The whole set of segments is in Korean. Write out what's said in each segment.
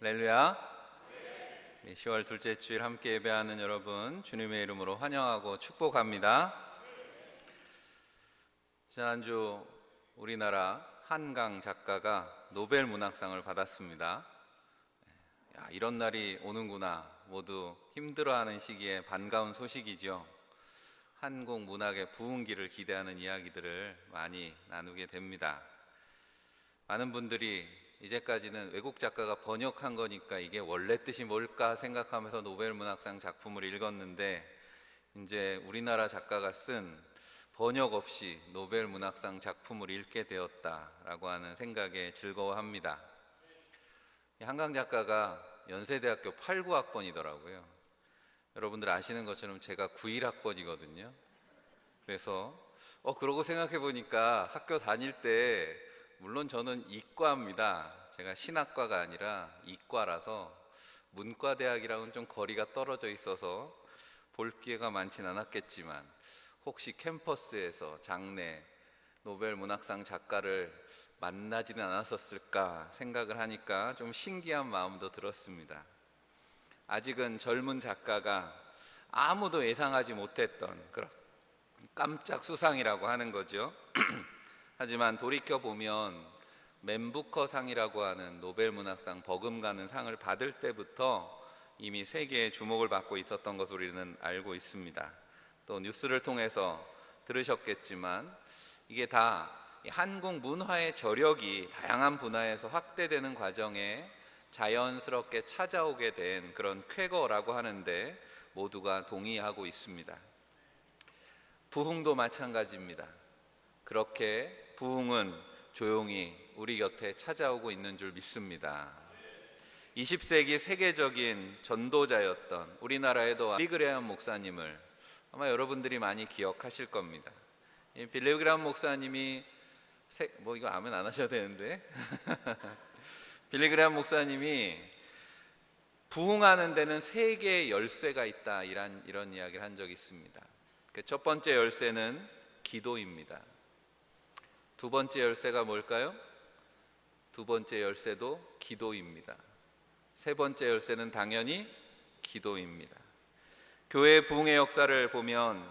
할렐루야. 10월 둘째 주일 함께 예배하는 여러분 주님의 이름으로 환영하고 축복합니다. 지난주 우리나라 한강 작가가 노벨 문학상을 받았습니다. 이런 날이 오는구나. 모두 힘들어하는 시기에 반가운 소식이죠. 한국 문학의 부흥기를 기대하는 이야기들을 많이 나누게 됩니다. 많은 분들이 이제까지는 외국 작가가 번역한 거니까 이게 원래 뜻이 뭘까 생각하면서 노벨 문학상 작품을 읽었는데, 이제 우리나라 작가가 쓴 번역 없이 노벨 문학상 작품을 읽게 되었다라고 하는 생각에 즐거워합니다. 한강 작가가 연세대학교 89학번이더라고요. 여러분들 아시는 것처럼 제가 91학번이거든요. 그래서 그러고 생각해 보니까 학교 다닐 때, 물론 저는 이과입니다. 제가 신학과가 아니라 이과라서 문과대학이랑은 좀 거리가 떨어져 있어서 볼 기회가 많진 않았겠지만, 혹시 캠퍼스에서 장래 노벨 문학상 작가를 만나지는 않았었을까 생각을 하니까 좀 신기한 마음도 들었습니다. 아직은 젊은 작가가 아무도 예상하지 못했던 그런 깜짝 수상이라고 하는 거죠. 하지만 돌이켜보면 맨부커상이라고 하는 노벨 문학상 버금가는 상을 받을 때부터 이미 세계의 주목을 받고 있었던 것을 우리는 알고 있습니다. 또 뉴스를 통해서 들으셨겠지만 이게 다 한국 문화의 저력이 다양한 분야에서 확대되는 과정에 자연스럽게 찾아오게 된 그런 쾌거라고 하는데 모두가 동의하고 있습니다. 부흥도 마찬가지입니다. 그렇게 부흥은 조용히 우리 곁에 찾아오고 있는 줄 믿습니다. 20세기 세계적인 전도자였던 우리나라에도 빌리 그레이엄 목사님을 아마 여러분들이 많이 기억하실 겁니다. 빌리 그레이엄 목사님이 이거 아멘 안 하셔도 되는데 빌리 그레이엄 목사님이 부흥하는 데는 세 개의 열쇠가 있다, 이런 이야기를 한 적이 있습니다. 첫 번째 열쇠는 기도입니다. 두 번째 열쇠가 뭘까요? 두 번째 열쇠도 기도입니다. 세 번째 열쇠는 당연히 기도입니다. 교회 부흥의 역사를 보면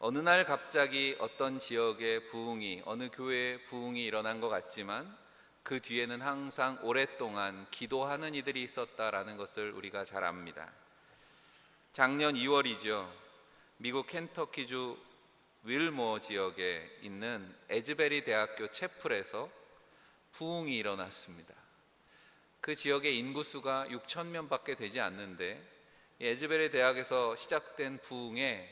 어느 날 갑자기 어떤 지역의 부흥이, 어느 교회의 부흥이 일어난 것 같지만 그 뒤에는 항상 오랫동안 기도하는 이들이 있었다라는 것을 우리가 잘 압니다. 작년 2월이죠. 미국 켄터키주 윌모 지역에 있는 에즈베리 대학교 채플에서 부흥이 일어났습니다. 그 지역의 인구수가 6,000명 밖에 되지 않는데, 에즈베리 대학에서 시작된 부흥에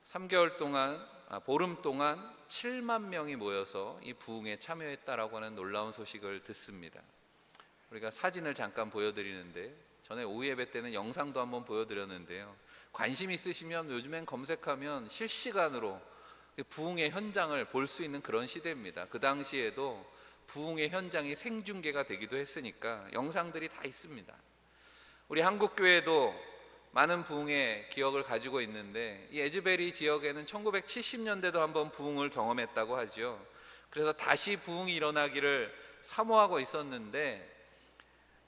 3개월 동안, 보름 동안 7만 명이 모여서 이 부흥에 참여했다라고 하는 놀라운 소식을 듣습니다. 우리가 사진을 잠깐 보여드리는데, 전에 오후 예배 때는 영상도 한번 보여드렸는데요. 관심 있으시면 요즘엔 검색하면 실시간으로 부흥의 현장을 볼 수 있는 그런 시대입니다. 그 당시에도 부흥의 현장이 생중계가 되기도 했으니까 영상들이 다 있습니다. 우리 한국교회도 많은 부흥의 기억을 가지고 있는데, 이 에즈베리 지역에는 1970년대도 한번 부흥을 경험했다고 하죠. 그래서 다시 부흥이 일어나기를 사모하고 있었는데,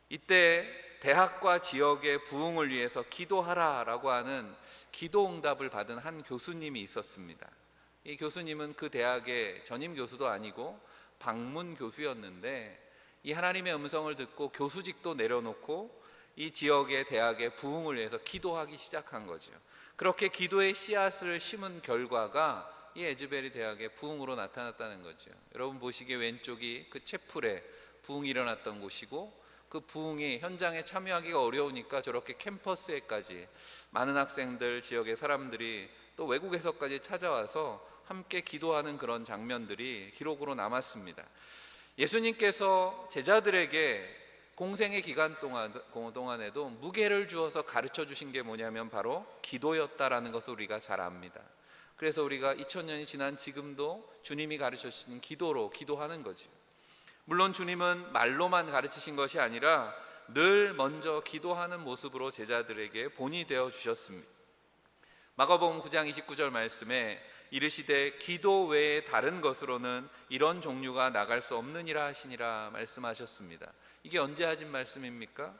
이때 대학과 지역의 부흥을 위해서 기도하라라고 하는 기도응답을 받은 한 교수님이 있었습니다. 이 교수님은 그 대학의 전임 교수도 아니고 방문 교수였는데, 이 하나님의 음성을 듣고 교수직도 내려놓고 이 지역의 대학의 부흥을 위해서 기도하기 시작한 거죠. 그렇게 기도의 씨앗을 심은 결과가 이 에즈베리 대학의 부흥으로 나타났다는 거죠. 여러분 보시기에 왼쪽이 그 채플에 부흥이 일어났던 곳이고, 그 부흥이 현장에 참여하기가 어려우니까 저렇게 캠퍼스에까지 많은 학생들, 지역의 사람들이 또 외국에서까지 찾아와서 함께 기도하는 그런 장면들이 기록으로 남았습니다. 예수님께서 제자들에게 공생의 기간 동안에도 무게를 주어서 가르쳐 주신 게 뭐냐면 바로 기도였다라는 것을 우리가 잘 압니다. 그래서 우리가 2000년이 지난 지금도 주님이 가르쳐 주신 기도로 기도하는 거죠. 물론 주님은 말로만 가르치신 것이 아니라 늘 먼저 기도하는 모습으로 제자들에게 본이 되어 주셨습니다. 마가복음 9장 29절 말씀에 이르시되 기도 외에 다른 것으로는 이런 종류가 나갈 수 없느니라 하시니라 말씀하셨습니다. 이게 언제 하신 말씀입니까?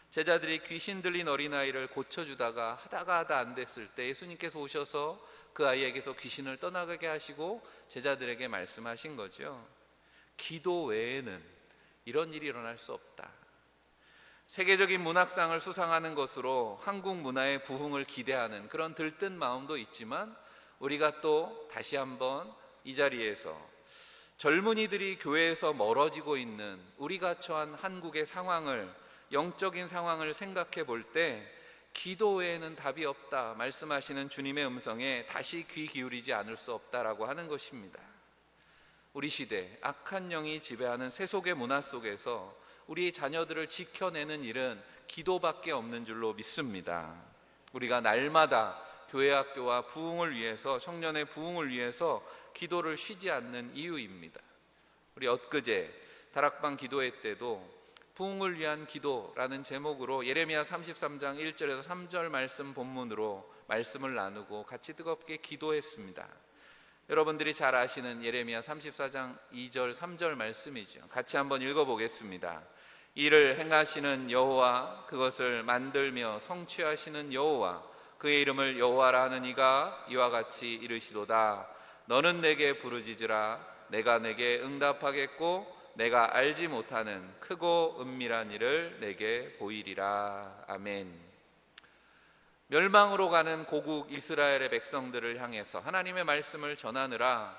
제자들이 귀신 들린 어린아이를 고쳐주다가 하다 안 됐을 때 예수님께서 오셔서 그 아이에게서 귀신을 떠나가게 하시고 제자들에게 말씀하신 거죠. 기도 외에는 이런 일이 일어날 수 없다. 세계적인 문학상을 수상하는 것으로 한국 문화의 부흥을 기대하는 그런 들뜬 마음도 있지만, 우리가 또 다시 한번 이 자리에서 젊은이들이 교회에서 멀어지고 있는 우리가 처한 한국의 상황을, 영적인 상황을 생각해 볼 때 기도 외에는 답이 없다 말씀하시는 주님의 음성에 다시 귀 기울이지 않을 수 없다라고 하는 것입니다. 우리 시대 악한 영이 지배하는 세속의 문화 속에서 우리 자녀들을 지켜내는 일은 기도밖에 없는 줄로 믿습니다. 우리가 날마다 교회 학교와 부흥을 위해서, 청년의 부흥을 위해서 기도를 쉬지 않는 이유입니다. 우리 엊그제 다락방 기도회 때도 부흥을 위한 기도라는 제목으로 예레미야 33장 1절에서 3절 말씀 본문으로 말씀을 나누고 같이 뜨겁게 기도했습니다. 여러분들이 잘 아시는 예레미야 34장 2절 3절 말씀이죠. 같이 한번 읽어보겠습니다. 이를 행하시는 여호와, 그것을 만들며 성취하시는 여호와, 그의 이름을 여호와라 하는 이가 이와 같이 이르시도다. 너는 내게 부르짖으라. 내가 내게 응답하겠고 내가 알지 못하는 크고 은밀한 일을 내게 보이리라. 아멘. 멸망으로 가는 고국 이스라엘의 백성들을 향해서 하나님의 말씀을 전하느라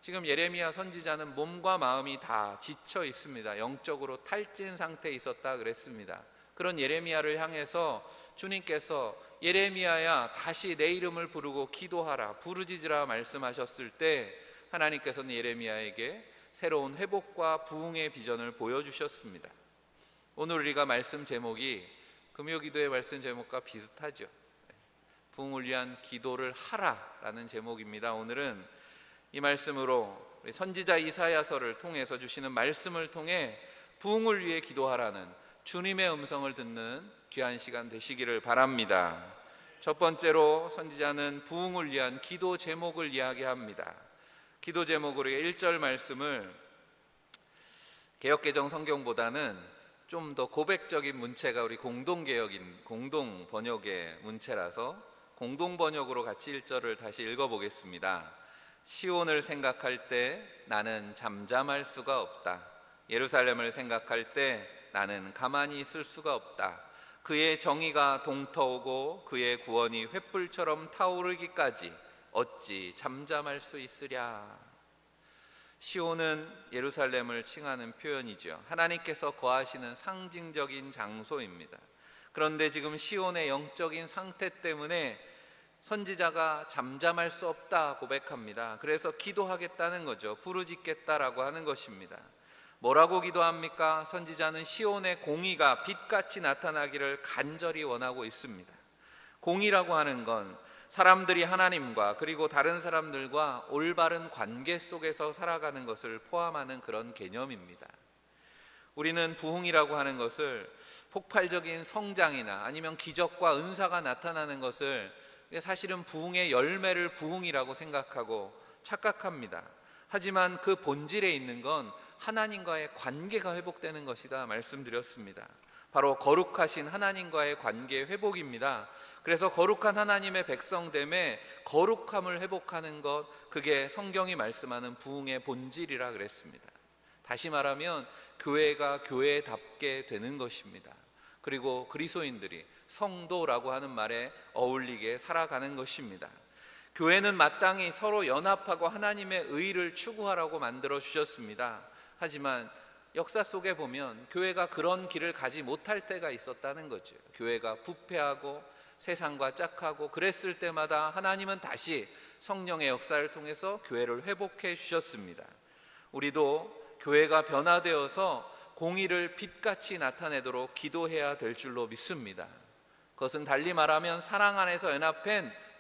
지금 예레미야 선지자는 몸과 마음이 다 지쳐 있습니다. 영적으로 탈진 상태에 있었다 그랬습니다. 그런 예레미야를 향해서 주님께서 예레미야야 다시 내 이름을 부르고 기도하라, 부르짖으라 말씀하셨을 때 하나님께서는 예레미야에게 새로운 회복과 부흥의 비전을 보여주셨습니다. 오늘 우리가 말씀 제목이 금요기도의 말씀 제목과 비슷하죠. 부흥을 위한 기도를 하라라는 제목입니다. 오늘은 이 말씀으로 선지자 이사야서를 통해서 주시는 말씀을 통해 부흥을 위해 기도하라는 주님의 음성을 듣는 귀한 시간 되시기를 바랍니다. 첫 번째로 선지자는 부흥을 위한 기도 제목을 이야기합니다. 기도 제목으로 1절 말씀을 개역개정 성경보다는 좀 더 고백적인 문체가 우리 공동 번역의 문체라서 공동 번역으로 같이 1절을 다시 읽어보겠습니다. 시온을 생각할 때 나는 잠잠할 수가 없다. 예루살렘을 생각할 때 나는 가만히 있을 수가 없다. 그의 정의가 동터오고 그의 구원이 횃불처럼 타오르기까지 어찌 잠잠할 수 있으랴. 시온은 예루살렘을 칭하는 표현이죠. 하나님께서 거하시는 상징적인 장소입니다. 그런데 지금 시온의 영적인 상태 때문에 선지자가 잠잠할 수 없다 고백합니다. 그래서 기도하겠다는 거죠. 부르짖겠다라고 하는 것입니다. 뭐라고 기도합니까? 선지자는 시온의 공의가 빛같이 나타나기를 간절히 원하고 있습니다. 공의라고 하는 건 사람들이 하나님과 그리고 다른 사람들과 올바른 관계 속에서 살아가는 것을 포함하는 그런 개념입니다. 우리는 부흥이라고 하는 것을 폭발적인 성장이나 아니면 기적과 은사가 나타나는 것을 사실은 부흥의 열매를 부흥이라고 생각하고 착각합니다. 하지만 그 본질에 있는 건 하나님과의 관계가 회복되는 것이다 말씀드렸습니다. 바로 거룩하신 하나님과의 관계 회복입니다. 그래서 거룩한 하나님의 백성됨에 거룩함을 회복하는 것, 그게 성경이 말씀하는 부흥의 본질이라 그랬습니다. 다시 말하면 교회가 교회답게 되는 것입니다. 그리고 그리스도인들이 성도라고 하는 말에 어울리게 살아가는 것입니다. 교회는 마땅히 서로 연합하고 하나님의 의를 추구하라고 만들어 주셨습니다. 하지만 역사 속에 보면 교회가 그런 길을 가지 못할 때가 있었다는 거죠. 교회가 부패하고 세상과 짝하고 그랬을 때마다 하나님은 다시 성령의 역사를 통해서 교회를 회복해 주셨습니다. 우리도 교회가 변화되어서 공의를 빛같이 나타내도록 기도해야 될 줄로 믿습니다. 그것은 달리 말하면 사랑 안에서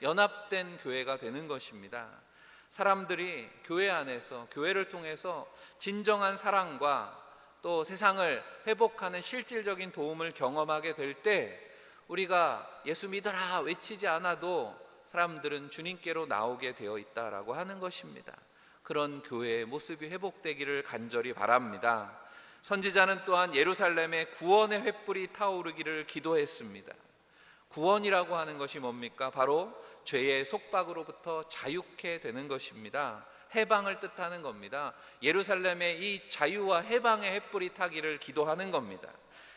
연합된 교회가 되는 것입니다. 사람들이 교회 안에서, 교회를 통해서 진정한 사랑과 또 세상을 회복하는 실질적인 도움을 경험하게 될 때 우리가 예수 믿어라 외치지 않아도 사람들은 주님께로 나오게 되어 있다라고 하는 것입니다. 그런 교회의 모습이 회복되기를 간절히 바랍니다. 선지자는 또한 예루살렘에 구원의 횃불이 타오르기를 기도했습니다. 구원이라고 하는 것이 뭡니까? 바로 죄의 속박으로부터 자유케 되는 것입니다. 해방을 뜻하는 겁니다. 예루살렘에 이 자유와 해방의 횃불이 타기를 기도하는 겁니다.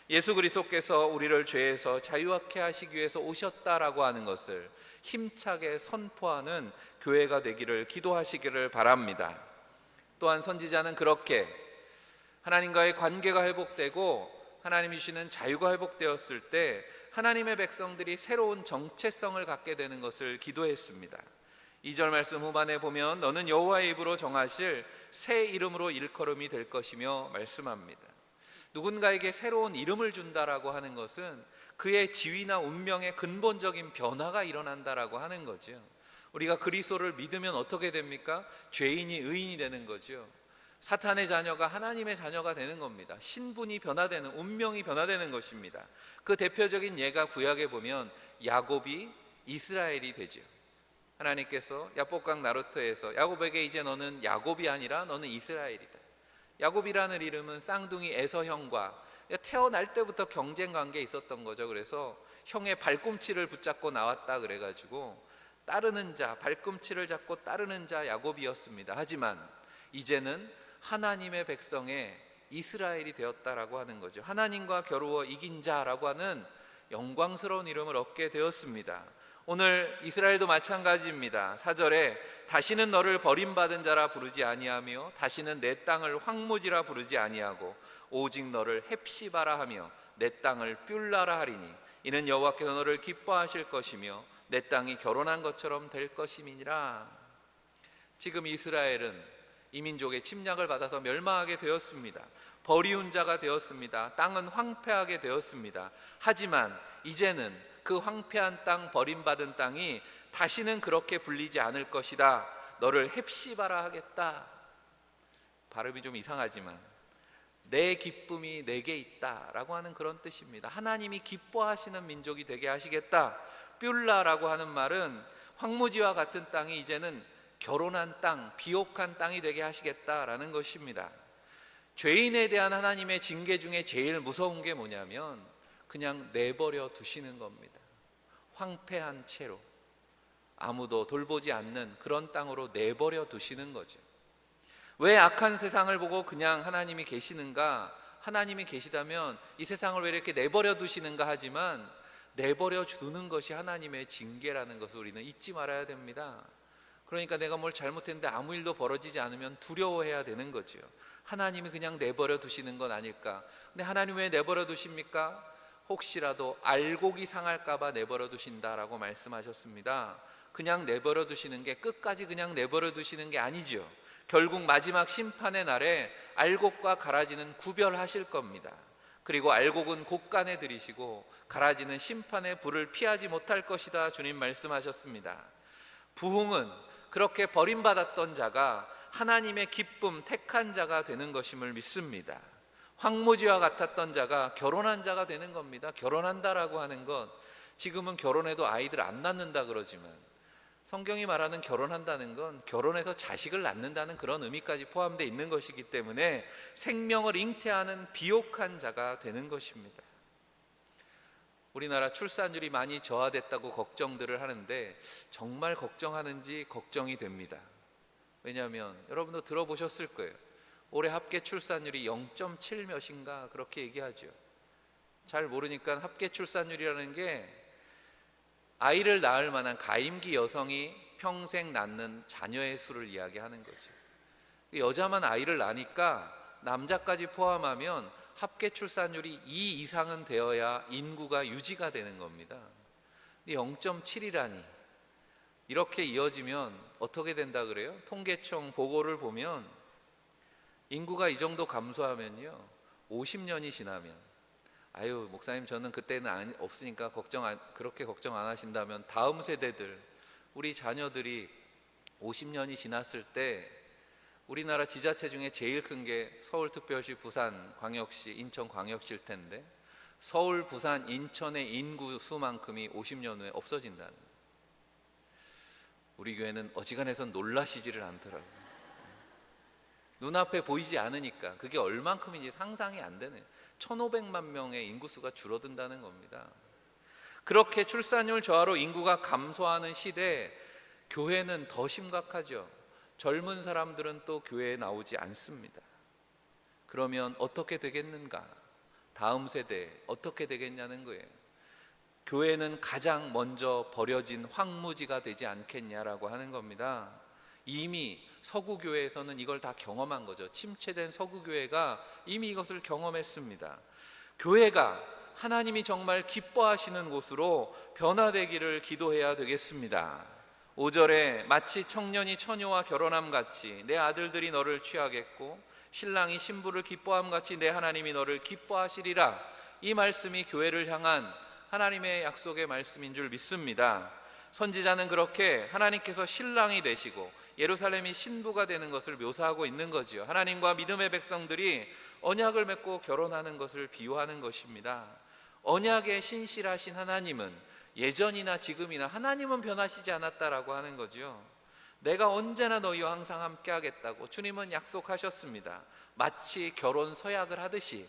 예수 그리스도께서 우리를 죄에서 자유하게 하시기 위해서 오셨다라고 하는 것을 힘차게 선포하는 교회가 되기를 기도하시기를 바랍니다. 또한 선지자는 그렇게 하나님과의 관계가 회복되고 하나님이 주시는 자유가 회복되었을 때 하나님의 백성들이 새로운 정체성을 갖게 되는 것을 기도했습니다. 2절 말씀 후반에 보면 너는 여호와의 입으로 정하실 새 이름으로 일컬음이 될 것이며 말씀합니다. 누군가에게 새로운 이름을 준다라고 하는 것은 그의 지위나 운명의 근본적인 변화가 일어난다라고 하는 거죠. 우리가 그리스도를 믿으면 어떻게 됩니까? 죄인이 의인이 되는 거죠. 사탄의 자녀가 하나님의 자녀가 되는 겁니다. 신분이 변화되는, 운명이 변화되는 것입니다. 그 대표적인 예가 구약에 보면 야곱이 이스라엘이 되죠. 하나님께서 야복강 나루토에서 야곱에게 이제 너는 야곱이 아니라 너는 이스라엘이다. 야곱이라는 이름은 쌍둥이 에서 형과 태어날 때부터 경쟁 관계에 있었던 거죠. 그래서 형의 발꿈치를 붙잡고 나왔다 그래가지고 따르는 자, 발꿈치를 잡고 따르는 자 야곱이었습니다. 하지만 이제는 하나님의 백성의 이스라엘이 되었다라고 하는 거죠. 하나님과 겨루어 이긴 자라고 하는 영광스러운 이름을 얻게 되었습니다. 오늘 이스라엘도 마찬가지입니다. 4절에 다시는 너를 버림받은 자라 부르지 아니하며 다시는 내 땅을 황무지라 부르지 아니하고 오직 너를 헵시바라 하며 내 땅을 뷸라라 하리니 이는 여호와께서 너를 기뻐하실 것이며 내 땅이 결혼한 것처럼 될 것임이니라. 지금 이스라엘은 이민족의 침략을 받아서 멸망하게 되었습니다. 버리운 자가 되었습니다. 땅은 황폐하게 되었습니다. 하지만 이제는 그 황폐한 땅, 버림받은 땅이 다시는 그렇게 불리지 않을 것이다. 너를 헵시바라 하겠다. 발음이 좀 이상하지만 내 기쁨이 내게 있다라고 하는 그런 뜻입니다. 하나님이 기뻐하시는 민족이 되게 하시겠다. 뷸라라고 하는 말은 황무지와 같은 땅이 이제는 결혼한 땅, 비옥한 땅이 되게 하시겠다라는 것입니다. 죄인에 대한 하나님의 징계 중에 제일 무서운 게 뭐냐면 그냥 내버려 두시는 겁니다. 황폐한 채로 아무도 돌보지 않는 그런 땅으로 내버려 두시는 거죠. 왜 악한 세상을 보고 그냥 하나님이 계시는가? 하나님이 계시다면 이 세상을 왜 이렇게 내버려 두시는가 하지만 내버려 두는 것이 하나님의 징계라는 것을 우리는 잊지 말아야 됩니다. 그러니까 내가 뭘 잘못했는데 아무 일도 벌어지지 않으면 두려워해야 되는 거죠. 하나님이 그냥 내버려 두시는 건 아닐까? 근데 하나님 왜 내버려 두십니까? 혹시라도 알곡이 상할까 봐 내버려 두신다라고 말씀하셨습니다. 그냥 내버려 두시는 게 끝까지 그냥 내버려 두시는 게 아니죠. 결국 마지막 심판의 날에 알곡과 가라지는 구별하실 겁니다. 그리고 알곡은 곳간에 들이시고 가라지는 심판의 불을 피하지 못할 것이다. 주님 말씀하셨습니다. 부흥은 그렇게 버림받았던 자가 하나님의 기쁨, 택한 자가 되는 것임을 믿습니다. 황무지와 같았던 자가 결혼한 자가 되는 겁니다. 결혼한다라고 하는 것, 지금은 결혼해도 아이들 안 낳는다 그러지만 성경이 말하는 결혼한다는 건 결혼해서 자식을 낳는다는 그런 의미까지 포함되어 있는 것이기 때문에 생명을 잉태하는 비옥한 자가 되는 것입니다. 우리나라 출산율이 많이 저하됐다고 걱정들을 하는데 정말 걱정하는지 걱정이 됩니다. 왜냐하면 여러분도 들어보셨을 거예요. 올해 합계 출산율이 0.7 몇인가 그렇게 얘기하죠. 잘 모르니까 합계 출산율이라는 게 아이를 낳을 만한 가임기 여성이 평생 낳는 자녀의 수를 이야기하는 거죠. 여자만 아이를 낳으니까 남자까지 포함하면 합계 출산율이 2 이상은 되어야 인구가 유지가 되는 겁니다. 0.7이라니 이렇게 이어지면 어떻게 된다 그래요? 통계청 보고를 보면 인구가 이 정도 감소하면요 50년이 지나면 아유 목사님 저는 그때는 없으니까 그렇게 걱정 안 하신다면 다음 세대들 우리 자녀들이 50년이 지났을 때 우리나라 지자체 중에 제일 큰 게 서울특별시, 부산광역시, 인천광역시일 텐데 서울, 부산, 인천의 인구 수만큼이 50년 후에 없어진다는 거예요. 우리 교회는 어지간해선 놀라시지를 않더라고요. 눈앞에 보이지 않으니까 그게 얼만큼인지 상상이 안 되네요. 1500만 명의 인구수가 줄어든다는 겁니다. 그렇게 출산율 저하로 인구가 감소하는 시대에 교회는 더 심각하죠. 젊은 사람들은 또 교회에 나오지 않습니다. 그러면 어떻게 되겠는가? 다음 세대에 어떻게 되겠냐는 거예요. 교회는 가장 먼저 버려진 황무지가 되지 않겠냐라고 하는 겁니다. 이미 서구교회에서는 이걸 다 경험한 거죠. 침체된 서구교회가 이미 이것을 경험했습니다. 교회가 하나님이 정말 기뻐하시는 곳으로 변화되기를 기도해야 되겠습니다. 5절에 마치 청년이 처녀와 결혼함 같이 내 아들들이 너를 취하겠고 신랑이 신부를 기뻐함 같이 내 하나님이 너를 기뻐하시리라. 이 말씀이 교회를 향한 하나님의 약속의 말씀인 줄 믿습니다. 선지자는 그렇게 하나님께서 신랑이 되시고 예루살렘이 신부가 되는 것을 묘사하고 있는 거지요. 하나님과 믿음의 백성들이 언약을 맺고 결혼하는 것을 비유하는 것입니다. 언약에 신실하신 하나님은 예전이나 지금이나 하나님은 변하시지 않았다라고 하는 거죠. 내가 언제나 너희와 항상 함께 하겠다고 주님은 약속하셨습니다. 마치 결혼 서약을 하듯이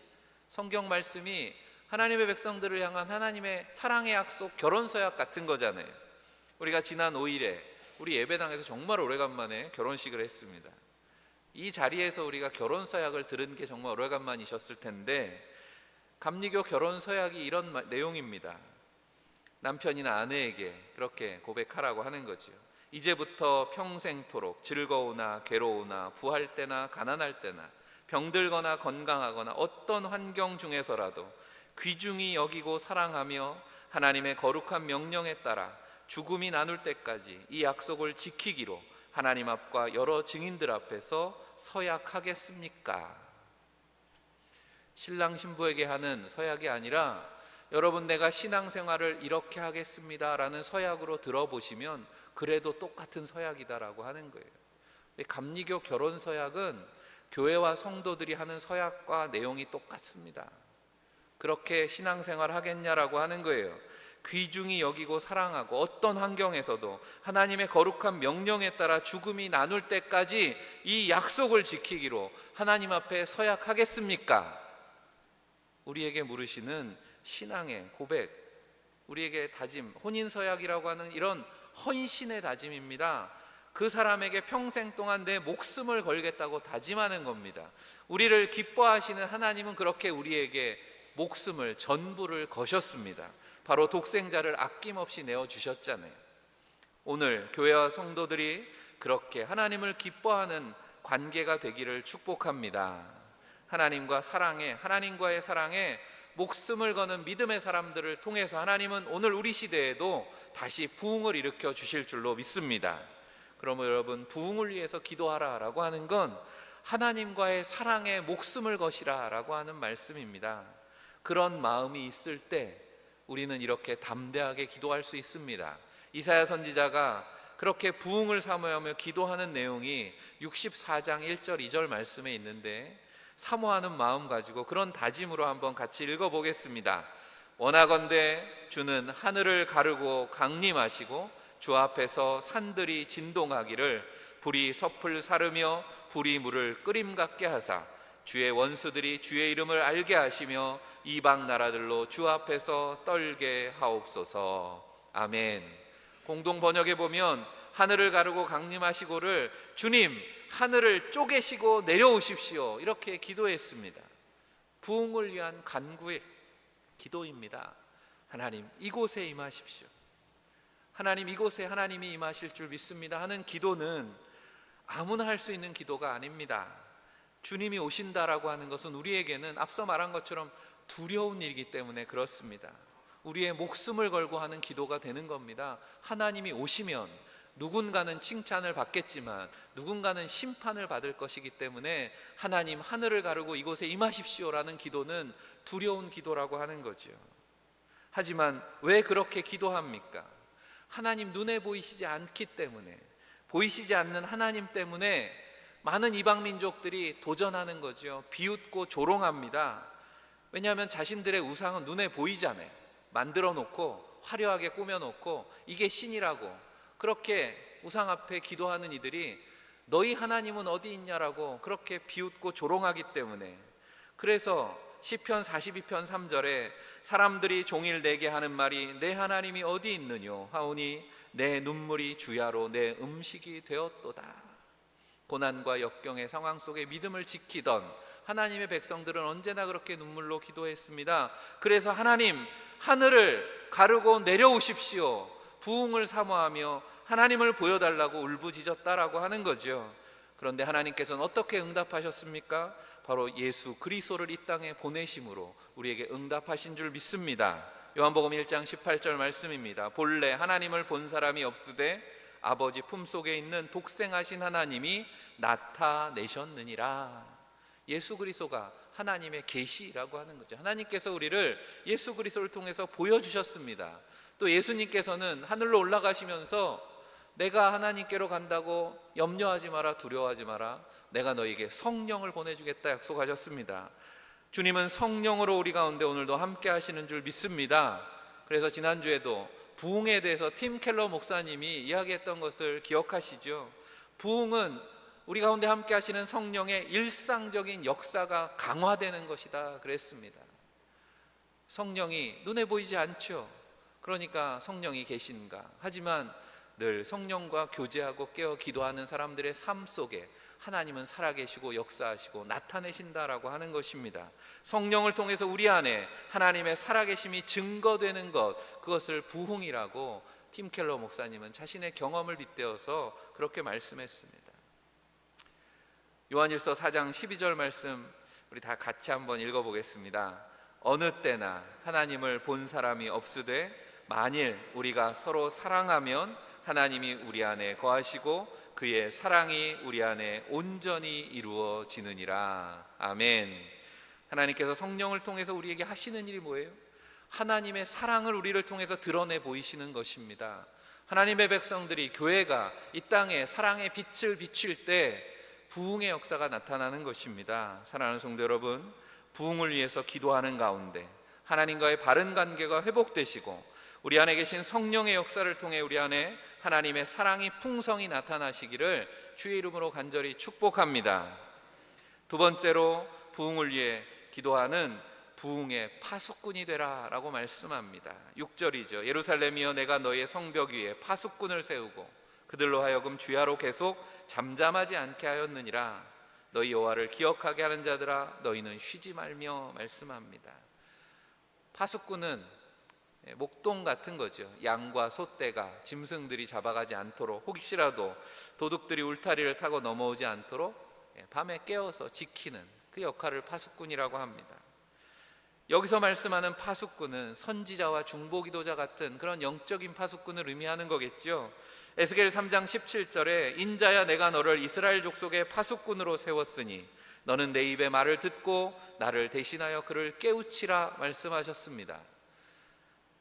성경 말씀이 하나님의 백성들을 향한 하나님의 사랑의 약속, 결혼 서약 같은 거잖아요. 우리가 지난 5일에 우리 예배당에서 정말 오래간만에 결혼식을 했습니다. 이 자리에서 우리가 결혼 서약을 들은 게 정말 오래간만이셨을 텐데, 감리교 결혼 서약이 이런 내용입니다. 남편이나 아내에게 그렇게 고백하라고 하는 거죠. 이제부터 평생토록 즐거우나 괴로우나 부할 때나 가난할 때나 병들거나 건강하거나 어떤 환경 중에서라도 귀중히 여기고 사랑하며 하나님의 거룩한 명령에 따라 죽음이 나눌 때까지 이 약속을 지키기로 하나님 앞과 여러 증인들 앞에서 서약하겠습니까? 신랑 신부에게 하는 서약이 아니라 여러분 내가 신앙생활을 이렇게 하겠습니다 라는 서약으로 들어보시면 그래도 똑같은 서약이다라고 하는 거예요. 감리교 결혼 서약은 교회와 성도들이 하는 서약과 내용이 똑같습니다. 그렇게 신앙생활 하겠냐라고 하는 거예요. 귀중히 여기고 사랑하고 어떤 환경에서도 하나님의 거룩한 명령에 따라 죽음이 나눌 때까지 이 약속을 지키기로 하나님 앞에 서약하겠습니까? 우리에게 물으시는 신앙의 고백, 우리에게 다짐, 혼인서약이라고 하는 이런 헌신의 다짐입니다. 그 사람에게 평생 동안 내 목숨을 걸겠다고 다짐하는 겁니다. 우리를 기뻐하시는 하나님은 그렇게 우리에게 목숨을, 전부를 거셨습니다. 바로 독생자를 아낌없이 내어주셨잖아요. 오늘 교회와 성도들이 그렇게 하나님을 기뻐하는 관계가 되기를 축복합니다. 하나님과의 사랑에 목숨을 거는 믿음의 사람들을 통해서 하나님은 오늘 우리 시대에도 다시 부흥을 일으켜 주실 줄로 믿습니다. 그러면 여러분, 부흥을 위해서 기도하라라고 하는 건 하나님과의 사랑에 목숨을 거시라라고 하는 말씀입니다. 그런 마음이 있을 때 우리는 이렇게 담대하게 기도할 수 있습니다. 이사야 선지자가 그렇게 부흥을 사모하며 기도하는 내용이 64장 1절 2절 말씀에 있는데, 사모하는 마음 가지고 그런 다짐으로 한번 같이 읽어보겠습니다. 원하건대 주는 하늘을 가르고 강림하시고 주 앞에서 산들이 진동하기를 불이 섭을 사르며 불이 물을 끓임 같게 하사 주의 원수들이 주의 이름을 알게 하시며 이방 나라들로 주 앞에서 떨게 하옵소서. 아멘. 공동 번역에 보면 하늘을 가르고 강림하시고를 주님 하늘을 쪼개시고 내려오십시오 이렇게 기도했습니다. 부흥을 위한 간구의 기도입니다. 하나님 이곳에 임하십시오. 하나님 이곳에 하나님이 임하실 줄 믿습니다 하는 기도는 아무나 할 수 있는 기도가 아닙니다. 주님이 오신다라고 하는 것은 우리에게는 앞서 말한 것처럼 두려운 일이기 때문에 그렇습니다. 우리의 목숨을 걸고 하는 기도가 되는 겁니다. 하나님이 오시면 누군가는 칭찬을 받겠지만 누군가는 심판을 받을 것이기 때문에 하나님 하늘을 가르고 이곳에 임하십시오라는 기도는 두려운 기도라고 하는 거죠. 하지만 왜 그렇게 기도합니까? 하나님 눈에 보이시지 않기 때문에, 보이시지 않는 하나님 때문에 많은 이방 민족들이 도전하는 거죠. 비웃고 조롱합니다. 왜냐하면 자신들의 우상은 눈에 보이잖아요. 만들어 놓고 화려하게 꾸며 놓고 이게 신이라고 그렇게 우상 앞에 기도하는 이들이 너희 하나님은 어디 있냐라고 그렇게 비웃고 조롱하기 때문에, 그래서 시편 42편 3절에 사람들이 종일 내게 하는 말이 내 하나님이 어디 있느뇨 하오니 내 눈물이 주야로 내 음식이 되었도다. 고난과 역경의 상황 속에 믿음을 지키던 하나님의 백성들은 언제나 그렇게 눈물로 기도했습니다. 그래서 하나님, 하늘을 가르고 내려오십시오. 부흥을 사모하며 하나님을 보여달라고 울부짖었다라고 하는 거죠. 그런데 하나님께서는 어떻게 응답하셨습니까? 바로 예수 그리스도를 이 땅에 보내심으로 우리에게 응답하신 줄 믿습니다. 요한복음 1장 18절 말씀입니다. 본래 하나님을 본 사람이 없으되 아버지 품속에 있는 독생하신 하나님이 나타내셨느니라. 예수 그리스도가 하나님의 계시라고 하는 거죠. 하나님께서 우리를 예수 그리스도를 통해서 보여주셨습니다. 또 예수님께서는 하늘로 올라가시면서 내가 하나님께로 간다고 염려하지 마라, 두려워하지 마라, 내가 너에게 성령을 보내주겠다 약속하셨습니다. 주님은 성령으로 우리 가운데 오늘도 함께 하시는 줄 믿습니다. 그래서 지난주에도 부흥에 대해서 팀 켈러 목사님이 이야기했던 것을 기억하시죠? 부흥은 우리 가운데 함께 하시는 성령의 일상적인 역사가 강화되는 것이다 그랬습니다. 성령이 눈에 보이지 않죠. 그러니까 성령이 계신가? 하지만 늘 성령과 교제하고 깨어 기도하는 사람들의 삶 속에 하나님은 살아계시고 역사하시고 나타내신다라고 하는 것입니다. 성령을 통해서 우리 안에 하나님의 살아계심이 증거되는 것, 그것을 부흥이라고 팀 켈러 목사님은 자신의 경험을 빗대어서 그렇게 말씀했습니다. 요한일서 4장 12절 말씀 우리 다 같이 한번 읽어보겠습니다. 어느 때나 하나님을 본 사람이 없으되 만일 우리가 서로 사랑하면 하나님이 우리 안에 거하시고 그의 사랑이 우리 안에 온전히 이루어지느니라. 아멘. 하나님께서 성령을 통해서 우리에게 하시는 일이 뭐예요? 하나님의 사랑을 우리를 통해서 드러내 보이시는 것입니다. 하나님의 백성들이, 교회가 이 땅에 사랑의 빛을 비칠 때 부흥의 역사가 나타나는 것입니다. 사랑하는 성도 여러분, 부흥을 위해서 기도하는 가운데 하나님과의 바른 관계가 회복되시고 우리 안에 계신 성령의 역사를 통해 우리 안에 하나님의 사랑이 풍성히 나타나시기를 주의 이름으로 간절히 축복합니다. 두 번째로 부흥을 위해 기도하는 부흥의 파수꾼이 되라 라고 말씀합니다. 6절이죠. 예루살렘이여 내가 너희의 성벽 위에 파수꾼을 세우고 그들로 하여금 주야로 계속 잠잠하지 않게 하였느니라. 너희 여호와를 기억하게 하는 자들아 너희는 쉬지 말며 말씀합니다. 파수꾼은 목동 같은 거죠. 양과 소떼가 짐승들이 잡아가지 않도록, 혹시라도 도둑들이 울타리를 타고 넘어오지 않도록 밤에 깨어서 지키는 그 역할을 파수꾼이라고 합니다. 여기서 말씀하는 파수꾼은 선지자와 중보기도자 같은 그런 영적인 파수꾼을 의미하는 거겠죠. 에스겔 3장 17절에 인자야 내가 너를 이스라엘 족속의 파수꾼으로 세웠으니 너는 내 입의 말을 듣고 나를 대신하여 그를 깨우치라 말씀하셨습니다.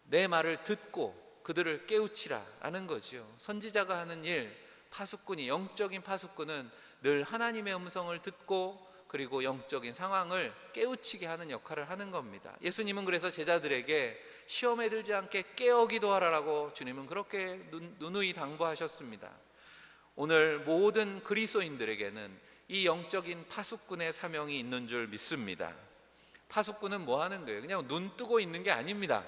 내 말을 듣고 그들을 깨우치라 하는 거죠. 선지자가 하는 일, 파수꾼이, 영적인 파수꾼은 늘 하나님의 음성을 듣고 그리고 영적인 상황을 깨우치게 하는 역할을 하는 겁니다. 예수님은 그래서 제자들에게 시험에 들지 않게 깨어 기도하라라고 주님은 그렇게 누누이 당부하셨습니다. 오늘 모든 그리스도인들에게는 이 영적인 파수꾼의 사명이 있는 줄 믿습니다. 파수꾼은 뭐 하는 거예요? 그냥 눈 뜨고 있는 게 아닙니다.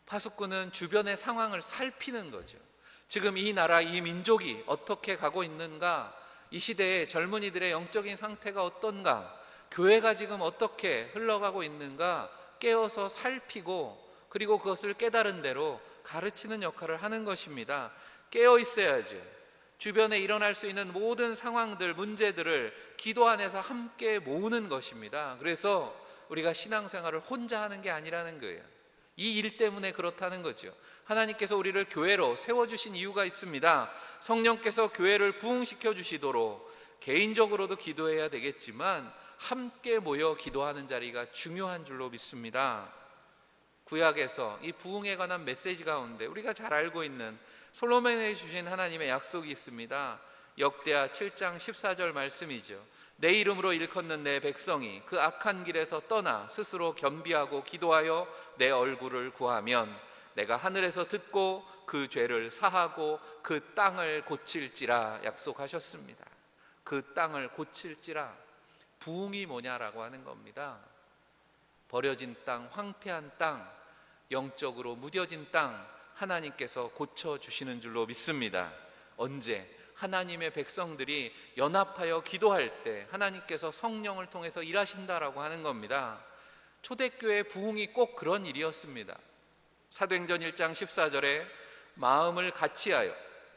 파수꾼은 주변의 상황을 살피는 거죠. 지금 이 나라, 이 민족이 어떻게 가고 있는가, 이 시대의 젊은이들의 영적인 상태가 어떤가, 교회가 지금 어떻게 흘러가고 있는가 깨어서 살피고 그리고 그것을 깨달은 대로 가르치는 역할을 하는 것입니다. 깨어 있어야죠. 주변에 일어날 수 있는 모든 상황들, 문제들을 기도 안에서 함께 모으는 것입니다. 그래서 우리가 신앙생활을 혼자 하는 게 아니라는 거예요. 이 일 때문에 그렇다는 거죠. 하나님께서 우리를 교회로 세워주신 이유가 있습니다. 성령께서 교회를 부흥시켜 주시도록 개인적으로도 기도해야 되겠지만 함께 모여 기도하는 자리가 중요한 줄로 믿습니다. 구약에서 이 부흥에 관한 메시지 가운데 우리가 잘 알고 있는 솔로몬에게 주신 하나님의 약속이 있습니다. 역대하 7장 14절 말씀이죠. 내 이름으로 일컫는 내 백성이 그 악한 길에서 떠나 스스로 겸비하고 기도하여 내 얼굴을 구하면 내가 하늘에서 듣고 그 죄를 사하고 그 땅을 고칠지라 약속하셨습니다. 그 땅을 고칠지라. 부흥이 뭐냐라고 하는 겁니다. 버려진 땅, 황폐한 땅, 영적으로 무뎌진 땅, 하나님께서 고쳐주시는 줄로 믿습니다. 언제? 하나님의 백성들이 연합하여 기도할 때 하나님께서 성령을 통해서 일하신다라고 하는 겁니다. 초대교회 부흥이 꼭 그런 일이었습니다. 사도행전 1장 14절에 마음을 같이하여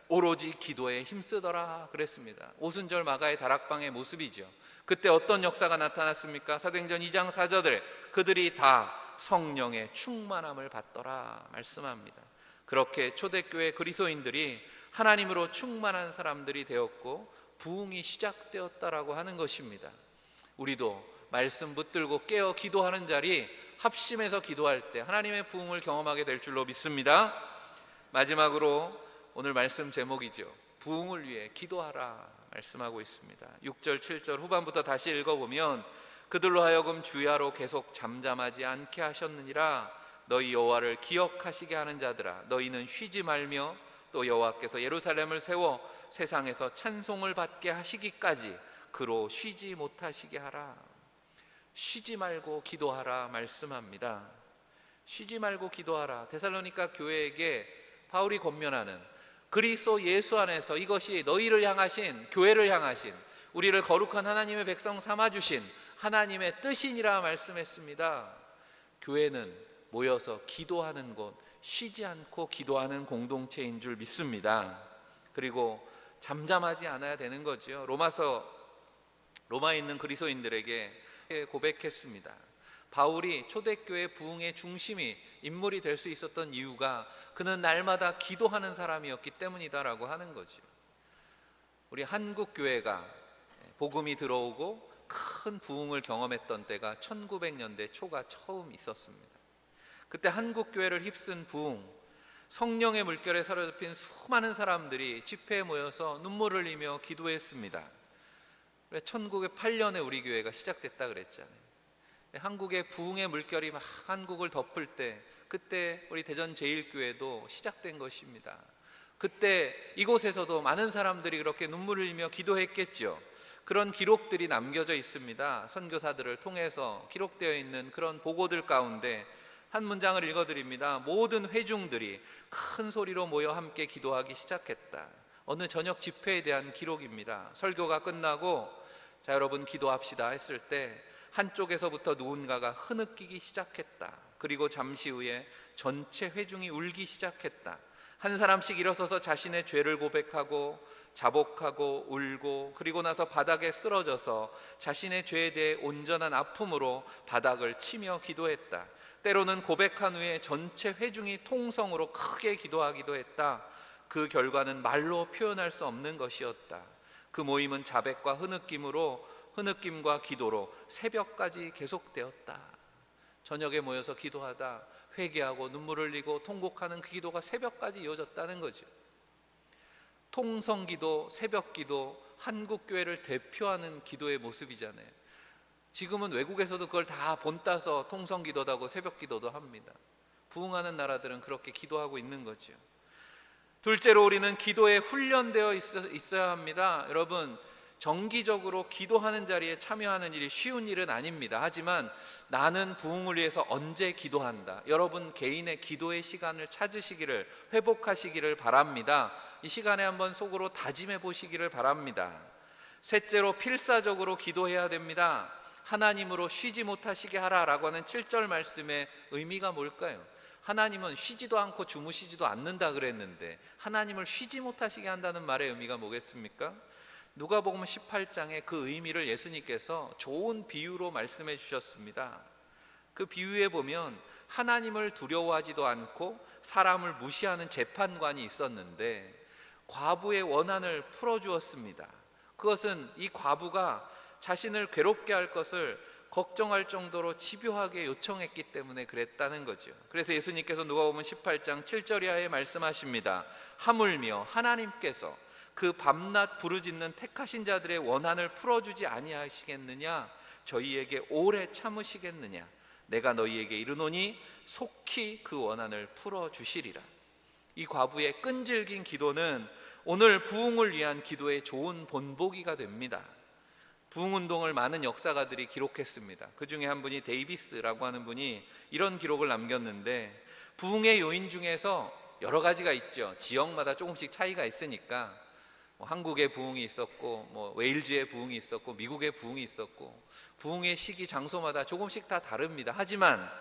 오로지 기도에 힘쓰더라 그랬습니다. 오순절 마가의 다락방의 모습이죠. 그때 어떤 역사가 나타났습니까? 사도행전 2장 4절에 그들이 다 성령의 충만함을 받더라 말씀합니다. 그렇게 초대교회 그리스도인들이 하나님으로 충만한 사람들이 되었고 부흥이 시작되었다라고 하는 것입니다. 우리도 말씀 붙들고 깨어 기도하는 자리, 합심해서 기도할 때 하나님의 부흥을 경험하게 될 줄로 믿습니다. 마지막으로 오늘 말씀 제목이죠. 부흥을 위해 기도하라 말씀하고 있습니다. 6절 7절 후반부터 다시 읽어보면 그들로 하여금 주야로 계속 잠잠하지 않게 하셨느니라. 너희 여호와를 기억하시게 하는 자들아, 너희는 쉬지 말며 또 여호와께서 예루살렘을 세워 세상에서 찬송을 받게 하시기까지 그로 쉬지 못하시게 하라. 쉬지 말고 기도하라 말씀합니다. 쉬지 말고 기도하라. 데살로니가 교회에게 바울이 권면하는 그리스도 예수 안에서 이것이 너희를 향하신, 교회를 향하신, 우리를 거룩한 하나님의 백성 삼아주신 하나님의 뜻이니라 말씀했습니다. 교회는 모여서 기도하는 곳, 쉬지 않고 기도하는 공동체인 줄 믿습니다. 그리고 잠잠하지 않아야 되는 거죠. 로마에 있는 그리스도인들에게 고백했습니다. 바울이 초대교회 부흥의 중심이 인물이 될 수 있었던 이유가 그는 날마다 기도하는 사람이었기 때문이다라고 하는 거죠. 우리 한국 교회가 복음이 들어오고 큰 부흥을 경험했던 때가 1900년대 초가 처음 있었습니다. 그때 한국 교회를 휩쓴 부흥, 성령의 물결에 사로잡힌 수많은 사람들이 집회에 모여서 눈물을 흘리며 기도했습니다. 1908년에 우리 교회가 시작됐다 그랬잖아요. 한국의 부흥의 물결이 막 한국을 덮을 때, 그때 우리 대전 제일교회도 시작된 것입니다. 그때 이곳에서도 많은 사람들이 그렇게 눈물을 흘리며 기도했겠죠. 그런 기록들이 남겨져 있습니다. 선교사들을 통해서 기록되어 있는 그런 보고들 가운데 한 문장을 읽어드립니다. 모든 회중들이 큰 소리로 모여 함께 기도하기 시작했다. 어느 저녁 집회에 대한 기록입니다. 설교가 끝나고 자 여러분 기도합시다 했을 때 한쪽에서부터 누군가가 흐느끼기 시작했다. 그리고 잠시 후에 전체 회중이 울기 시작했다. 한 사람씩 일어서서 자신의 죄를 고백하고 자복하고 울고 그리고 나서 바닥에 쓰러져서 자신의 죄에 대해 온전한 아픔으로 바닥을 치며 기도했다. 때로는 고백한 후에 전체 회중이 통성으로 크게 기도하기도 했다. 그 결과는 말로 표현할 수 없는 것이었다. 그 모임은 자백과 흐느낌과 기도로 새벽까지 계속되었다. 저녁에 모여서 기도하다 회개하고 눈물을 흘리고 통곡하는 그 기도가 새벽까지 이어졌다는 거죠. 통성기도, 새벽기도, 한국교회를 대표하는 기도의 모습이잖아요. 지금은 외국에서도 그걸 다 본따서 통성기도도 하고 새벽기도도 합니다. 부흥하는 나라들은 그렇게 기도하고 있는 거죠. 둘째로 우리는 기도에 훈련되어 있어야 합니다. 여러분, 정기적으로 기도하는 자리에 참여하는 일이 쉬운 일은 아닙니다. 하지만 나는 부흥을 위해서 언제 기도한다. 여러분 개인의 기도의 시간을 찾으시기를, 회복하시기를 바랍니다. 이 시간에 한번 속으로 다짐해 보시기를 바랍니다. 셋째로 필사적으로 기도해야 됩니다. 하나님으로 쉬지 못하시게 하라라고 하는 7절 말씀의 의미가 뭘까요? 하나님은 쉬지도 않고 주무시지도 않는다 그랬는데 하나님을 쉬지 못하시게 한다는 말의 의미가 뭐겠습니까? 누가복음 18장에 그 의미를 예수님께서 좋은 비유로 말씀해 주셨습니다. 그 비유에 보면 하나님을 두려워하지도 않고 사람을 무시하는 재판관이 있었는데 과부의 원한을 풀어주었습니다. 그것은 이 과부가 자신을 괴롭게 할 것을 걱정할 정도로 집요하게 요청했기 때문에 그랬다는 거죠. 그래서 예수님께서 누가복음 18장 7절 이하에 말씀하십니다. 하물며 하나님께서 그 밤낮 부르짖는 택하신 자들의 원한을 풀어주지 아니하시겠느냐? 저희에게 오래 참으시겠느냐? 내가 너희에게 이르노니 속히 그 원한을 풀어주시리라. 이 과부의 끈질긴 기도는 오늘 부흥을 위한 기도의 좋은 본보기가 됩니다. 부흥운동을 많은 역사가들이 기록했습니다. 그 중에 한 분이 데이비스라고 하는 분이 이런 기록을 남겼는데, 부흥의 요인 중에서 여러 가지가 있죠. 지역마다 조금씩 차이가 있으니까 한국의 부흥이 있었고 웨일즈의 부흥이 있었고 미국의 부흥이 있었고, 부흥의 시기 장소마다 조금씩 다 다릅니다. 하지만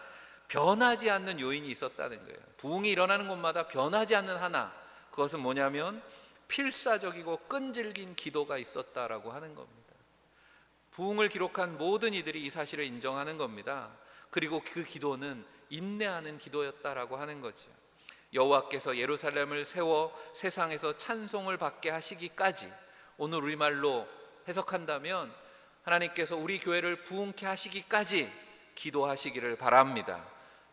변하지 않는 요인이 있었다는 거예요. 부흥이 일어나는 곳마다 변하지 않는 하나, 그것은 뭐냐면 필사적이고 끈질긴 기도가 있었다라고 하는 겁니다. 부흥을 기록한 모든 이들이 이 사실을 인정하는 겁니다. 그리고 그 기도는 인내하는 기도였다라고 하는 거죠. 여호와께서 예루살렘을 세워 세상에서 찬송을 받게 하시기까지, 오늘 우리말로 해석한다면 하나님께서 우리 교회를 부흥케 하시기까지 기도하시기를 바랍니다.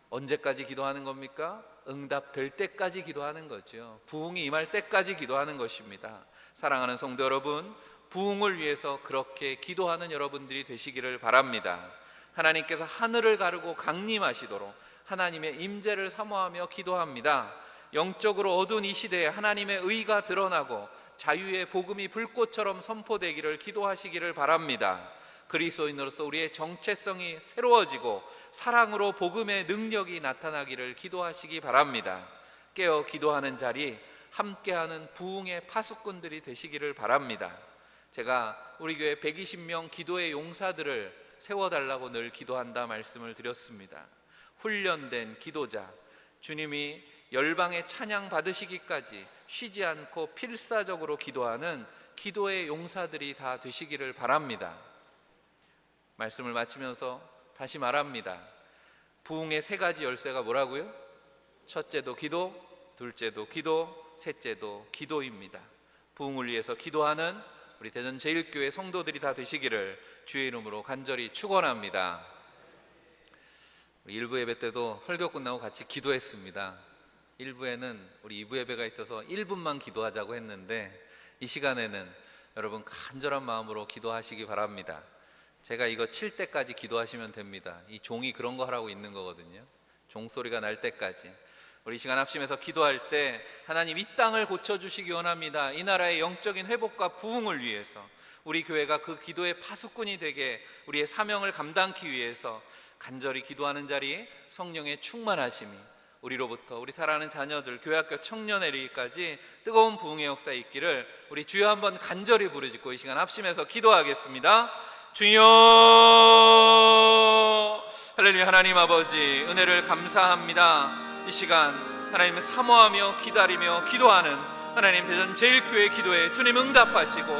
언제까지 기도하는 겁니까? 응답될 때까지 기도하는 거죠. 부흥이 임할 때까지 기도하는 것입니다. 사랑하는 성도 여러분, 부흥을 위해서 그렇게 기도하는 여러분들이 되시기를 바랍니다. 하나님께서 하늘을 가르고 강림하시도록 하나님의 임재를 사모하며 기도합니다. 영적으로 어두운 이 시대에 하나님의 의가 드러나고 자유의 복음이 불꽃처럼 선포되기를 기도하시기를 바랍니다. 그리스도인으로서 우리의 정체성이 새로워지고 사랑으로 복음의 능력이 나타나기를 기도하시기 바랍니다. 깨어 기도하는 자리, 함께하는 부흥의 파수꾼들이 되시기를 바랍니다. 제가 우리 교회 120명 기도의 용사들을 세워달라고 늘 기도한다 말씀을 드렸습니다. 훈련된 기도자, 주님이 열방의 찬양 받으시기까지 쉬지 않고 필사적으로 기도하는 기도의 용사들이 다 되시기를 바랍니다. 말씀을 마치면서 다시 말합니다. 부흥의 세 가지 열쇠가 뭐라고요? 첫째도 기도, 둘째도 기도, 셋째도 기도입니다. 부흥을 위해서 기도하는 우리 대전 제1교회 성도들이 다 되시기를 주의 이름으로 간절히 축원합니다. 1부 예배 때도 설교 끝나고 같이 기도했습니다. 1부에는 우리 2부 예배가 있어서 1분만 기도하자고 했는데, 이 시간에는 여러분 간절한 마음으로 기도하시기 바랍니다. 제가 이거 칠 때까지 기도하시면 됩니다. 이 종이 그런 거 하라고 있는 거거든요. 종소리가 날 때까지. 우리 이 시간 합심해서 기도할 때 하나님 이 땅을 고쳐주시기 원합니다. 이 나라의 영적인 회복과 부흥을 위해서 우리 교회가 그 기도의 파수꾼이 되게 우리의 사명을 감당하기 위해서 간절히 기도하는 자리에 성령의 충만하심이 우리로부터 우리 사랑하는 자녀들, 교회학교 청년에 이르기까지 뜨거운 부흥의 역사에 있기를 우리 주여 한번 간절히 부르짖고 이 시간 합심해서 기도하겠습니다. 주여, 할렐루야. 하나님 아버지, 은혜를 감사합니다. 이 시간 하나님을 사모하며 기다리며 기도하는 하나님 대전 제1교회 기도에 주님 응답하시고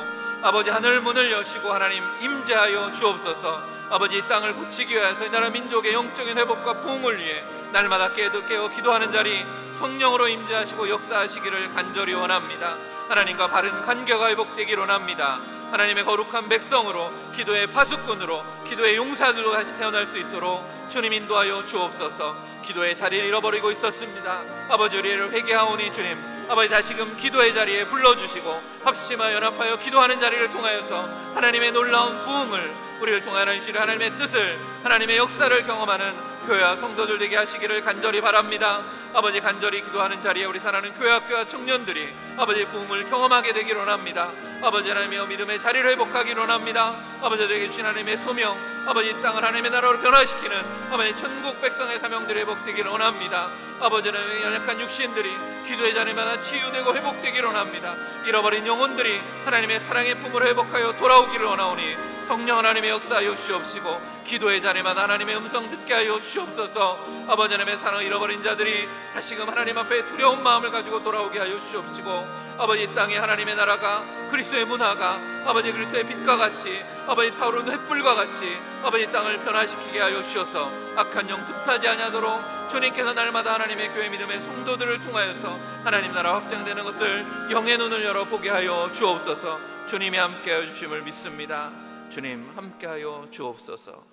아버지 하늘 문을 여시고 하나님 임재하여 주옵소서. 아버지 이 땅을 고치기 위해서 이 나라 민족의 영적인 회복과 부흥을 위해 날마다 깨어 기도하는 자리 성령으로 임재하시고 역사하시기를 간절히 원합니다. 하나님과 바른 관계가 회복되기를 원합니다. 하나님의 거룩한 백성으로 기도의 파수꾼으로 기도의 용사들로 다시 태어날 수 있도록 주님 인도하여 주옵소서. 기도의 자리를 잃어버리고 있었습니다. 아버지 우리를 회개하오니 주님 아버지 다시금 기도의 자리에 불러주시고 합심하여 연합하여 기도하는 자리를 통하여서 하나님의 놀라운 부흥을 우리를 통하여 주시는 하나님의 뜻을 하나님의 역사를 경험하는 교회와 성도들 되게 하시기를 간절히 바랍니다. 아버지 간절히 기도하는 자리에 우리 사랑하는 교회학교와 청년들이 아버지 부흥을 경험하게 되기를 원합니다. 아버지 하나님의 믿음의 자리를 회복하기를 원합니다. 아버지에게 주신 하나님의 소명, 아버지 이 땅을 하나님의 나라로 변화시키는 아버지 천국 백성의 사명들이 회복되기를 원합니다. 아버지 하나님의 연약한 육신들이 기도의 자리마다 치유되고 회복되기를 원합니다. 잃어버린 영혼들이 하나님의 사랑의 품으로 회복하여 돌아오기를 원하오니 성령 하나님의 역사하여 주옵시고 기도의 자리마다 하나님의 음성 듣게 하여 주옵소서. 아버지 하나님의 사랑을 잃어버린 자들이 다시금 하나님 앞에 두려운 마음을 가지고 돌아오게 하여 주옵시고 아버지 이 땅에 하나님의 나라가 그리스도의 문화가 아버지 그리스도의 빛과 같이 아버지 타오르는 횃불과 같이 아버지 땅을 변화시키게 하여 주셔서 악한 영 득하지 아니하도록 주님께서 날마다 하나님의 교회 믿음의 성도들을 통하여서 하나님 나라 확장되는 것을 영의 눈을 열어 보게 하여 주옵소서. 주님이 함께하여 주심을 믿습니다. 주님 함께하여 주옵소서.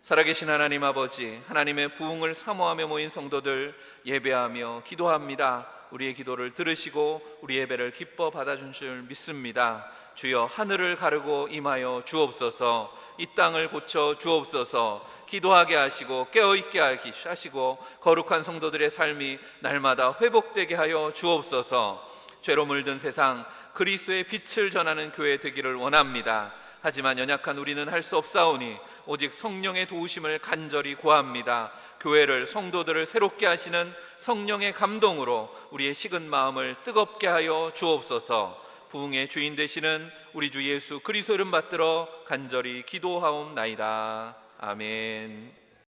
살아계신 하나님 아버지, 하나님의 부흥을 사모하며 모인 성도들 예배하며 기도합니다. 우리의 기도를 들으시고 우리 예배를 기뻐 받아준 줄 믿습니다. 주여, 하늘을 가르고 임하여 주옵소서. 이 땅을 고쳐 주옵소서. 기도하게 하시고 깨어있게 하시고 거룩한 성도들의 삶이 날마다 회복되게 하여 주옵소서. 죄로 물든 세상 그리스도의 빛을 전하는 교회 되기를 원합니다. 하지만 연약한 우리는 할 수 없사오니 오직 성령의 도우심을 간절히 구합니다. 교회를, 성도들을 새롭게 하시는 성령의 감동으로 우리의 식은 마음을 뜨겁게 하여 주옵소서. 부흥의 주인 되시는 우리 주 예수 그리스도 이름 받들어 간절히 기도하옵나이다. 아멘.